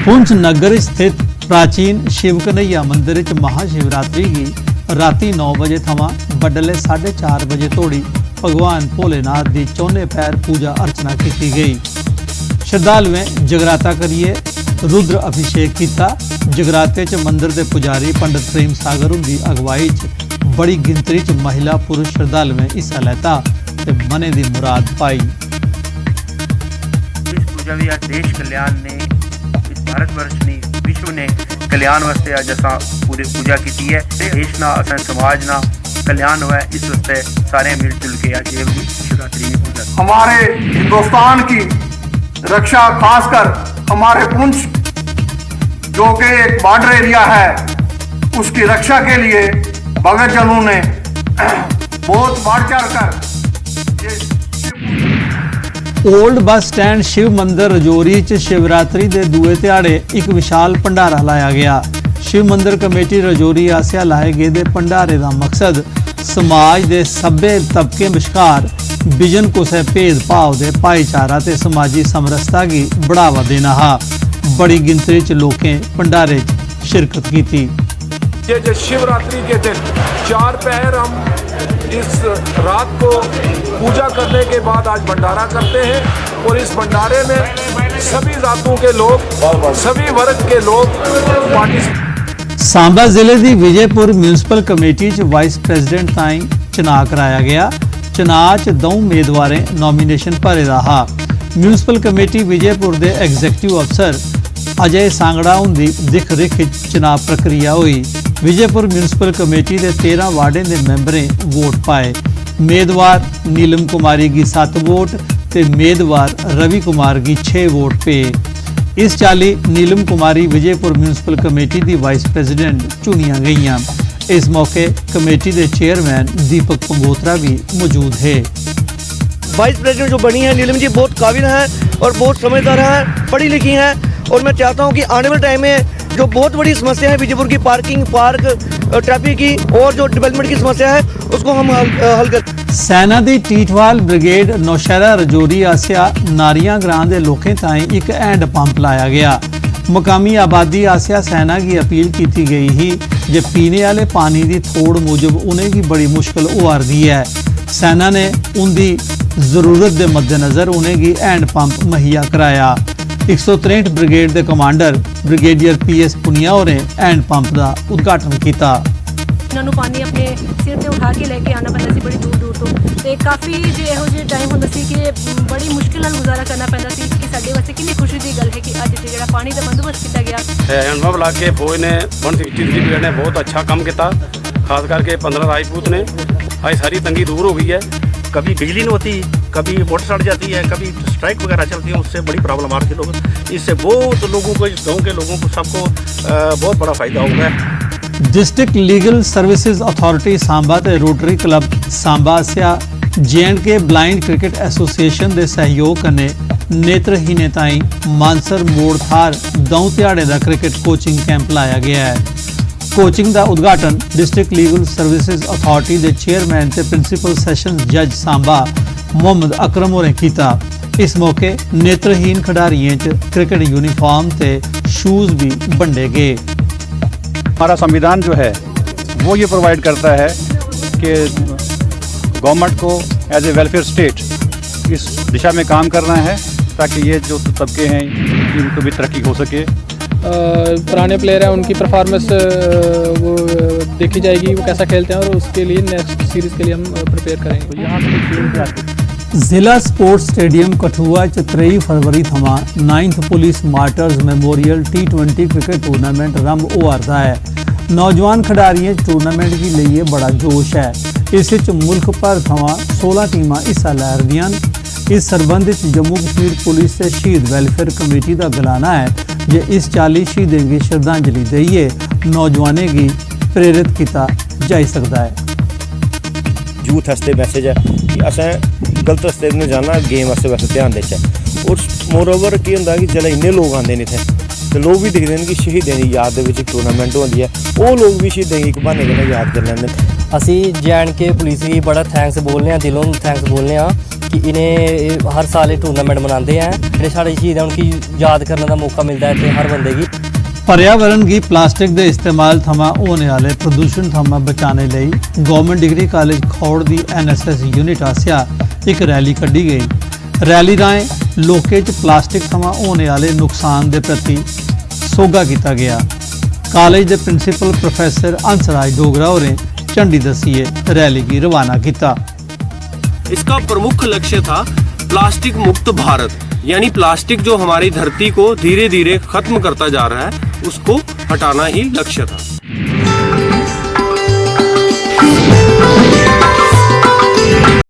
पुंछ नगर स्थित प्राचीन शिव कन्हैया मंदिर च महाशिवरात्रि की राती 9 बजे थमां बडले 4:30 बजे तोड़ी भगवान भोलेनाथ की चौने पैर पूजा अर्चना की गई। श्रद्धालुएं जगराता करिए रुद्र अभिषेक किया। जगराते च मंदिर के पुजारी पंडित प्रेम सागर उनकी अगवाई च बड़ी गिनतरी च महिला पुरुष श्रद्धालुएं हिस्सा लेता ते मने दी मुराद पाई। इस पूजा भी आज देश कल्याण ने, इस भारत वर्ष ने, विश्व ने कल्याण वास्ते आज असा पूरी पूजा की है। देश ना असा समाज ना कल्याण हुआ, इस वास्ते सारे मिलजुल के आज ये शिवरात्रि की पूजा। हमारे हिंदुस्तान की रक्षा, खासकर हमारे पुंछ जो कि एक बॉर्डर एरिया है, उसकी रक्षा के लिए भगत जनों ने बहुत बढ़ चढ़ कर ओल्ड बस स्टैंड शिव मंदिर रजौरी च शिवरात्रि के दूए दिहाड़े एक विशाल भंडारा लाया गया। शिव मंदिर कमेटी रजौरी आसिया लाए गए दे भंडारे का मकसद समाज के सभ्य तबके विचकार बिजन कुसै भेदभाव के भाईचारा ते समाजी समरसता की बढ़ावा देना हा। बड़ी गिनतरी च लोकें भंडारे च शिरकत की। ये जो शिवरात्रि के दिन 4 पहर हम इस रात को पूजा करने के बाद आज भंडारा करते हैं और इस भंडारे में सभी जातों के लोग, सभी वर्ग के लोग पार्टिसिपेट। सांबा जिले की विजयपुर म्यूनसिपल कमेटी च वाइस प्रेजिडेंट ताईं चुनाव कराया गया। चुनाव च 2 उम्मीदवारें नॉमीनेशन भरे दा हा। म्यूनसिपल कमेटी विजयपुर के एग्जीक्यूटिव अफसर अजय सांगड़ा उनकी दिख रिख चुनाव प्रक्रिया हुई। विजयपुर म्यूनसिपल कमेटी के 13 वार्डों के मैंबरें वोट पाए। मेदवार नीलम कुमारी की 7 वोट ते मेदवार रवि कुमार की 6 वोट पे। इस चाली नीलम कुमारी विजयपुर म्यूनसिपल कमेटी की वाइस प्रेजिडेंट चुनिया गईयां। इस मौके कमेटी के चेयरमैन दीपक पंगोत्रा भी मौजूद है। वाइस प्रेसिडेंट जो बनी है नीलम जी बहुत काबिल हैं और बहुत समझदार हैं, पढ़ी लिखी हैं और मैं चाहता हूं कि आने वाले टाइम में जो बहुत बड़ी समस्या है विजयपुर की पार्किंग, पार्क, ट्रैफिक की और जो डेवलपमेंट की समस्या है उसको हम हल कर। सैना की टीटवाल ब्रिगेड नौशहरा रजौरी आसिया नारियां ग्रां के लोगों ताईं एक हैंड पंप लाया गया। मुकामी आबादी आसिया सैना की अपील की गई ही जे पीने वाले पानी की थोड़ मूजब उन्हें की बड़ी मुश्किल हो रही है। सैना ने उनकी जरूरत के मद्देनज़र उन्हें की हैंड पंप मुहैया कराया। 163 ब्रिगेड के कमांडर ब्रिगेडियर PS पुनिया और हैंड पंप का उद्घाटन किया। इन्होंने पानी अपने सिर से उठा के लेके आना पैंदा सी बड़ी दूर दूर तो काफ़ी जो ਇਹੋ ਜਿਹੇ टाइम ਹੁੰਦਾ ਸੀ कि बड़ी मुश्किल ਨਾਲ गुजारा करना पैंदा ਸੀ कि ਸਾਡੇ ਵਾਸਤੇ ਕਿੰਨੀ ਖੁਸ਼ੀ ਦੀ ਗੱਲ ਹੈ कि ਅੱਜ ਜਿਹੜਾ ਪਾਣੀ ਦਾ ਬੰਦੋਬਸਤ ਕੀਤਾ ਗਿਆ। हैंड पंप ला के फौज ने 163 ब्रिगेड ने बहुत अच्छा काम किया, खास करके 15 राजपूत ने। आज सारी तंगी दूर हो गई है। कभी बिजली नहीं होती, कभी मोटर सड़ जाती है, कभी स्ट्राइक वगैरह चलती है, उससे बड़ी प्रॉब्लम आ रही है लोग। इससे बहुत लोगों को, इस गाँव के लोगों को सबको बहुत बड़ा फ़ायदा हुआ है। District legal services authority Samba ते रोटरी क्लब सांबा आसिया J&K ब्लाइंड क्रिकेट एसोसिएशन के सहयोग कन्नै नेत्रहीनें ताईं मानसर मोड़ थार 2 दिहाड़े का क्रिकेट कोचिंग कैंप लाया गया है। कोचिंग का उद्घाटन डिस्ट्रिक्ट लीगल सर्विसेज अथॉरिटी के चेयरमैन ते प्रिंसीपल सैशन जज सांबा मोहम्मद अकरम होरें कीता। इस मौके नेत्रहीन खिडारियों च क्रिकेट यूनीफॉर्म ते शूज़ भी बंटे गए। हमारा संविधान जो है वो ये प्रोवाइड करता है कि गवर्नमेंट को एज ए वेलफेयर स्टेट इस दिशा में काम करना है ताकि ये जो तबके हैं इनको भी तरक्की हो सके। पुराने प्लेयर हैं उनकी परफॉर्मेंस वो देखी जाएगी, वो कैसा खेलते हैं और उसके लिए नेक्स्ट सीरीज़ के लिए हम प्रिपेयर करेंगे। यहाँ से जिला स्पोर्ट्स स्टेडियम कठुआ च 3 फरवरी थमां 9th police martyrs memorial T20 cricket tournament आरंभ हो रहा है। नौजवान खिडारियों टूर्नामेंट की लिए बड़ा जोश है। इस मुल्क भर थमां 16 टीमां हिस्सा लै रहियां। इस संबंध जम्मू कश्मीर पुलिस से शहीद वेलफेयर कमेटी का गलाना है जे इस चाली शहीदें की श्रद्धांजलि देइए नौजवानों की प्रेरित किया जा सकता है। यूथ वास्ते मैसेज है कि असें गलत रस्ते नहीं जाना, गेम वास्ते वैसे ध्यान देचै। और मोर ओवर की होंदा कि जिसलै इन्ने लोग आते हैं इत्थै तो लोग भी दिखते हैं कि शहीदें की याद दे विच टूर्नामेंट होंदी है, वो लोग भी शहीदें की एक बहाने कन्नै याद कर लैंदे। ਅਸੀਂ J&K पुलिस की बड़ा थैंक्स बोलने, दिलों थैंक्स बोलने कि इन्हें हर साल टूर्नामेंट मनाते हैं, जेह्ड़े साढ़े शहीद हैं उनकी याद करने का मौका मिलता है इत्थे हर बंदे गी। पर्यावरण की प्लास्टिक के इस्तेमाल थमां होने वाले प्रदूषण थमां बचाने लई गवर्नमेंट डिग्री कॉलेज खौड़ की NSS यूनिट आसिया एक रैली कड्ढी गई। रैली राहें लोकें च प्लास्टिक थमां होने वाले नुकसान के प्रति सोगा किया गया। कॉलेज के प्रिंसीपल प्रोफैसर हंसराज डोगरा होरें झंडी दस्सिए रैली की रवाना किया। इसका प्रमुख लक्ष्य था प्लास्टिक मुक्त भारत, यानी प्लास्टिक जो हमारी धरती को धीरे धीरे खत्म करता जा रहा है उसको हटाना ही लक्ष्य था।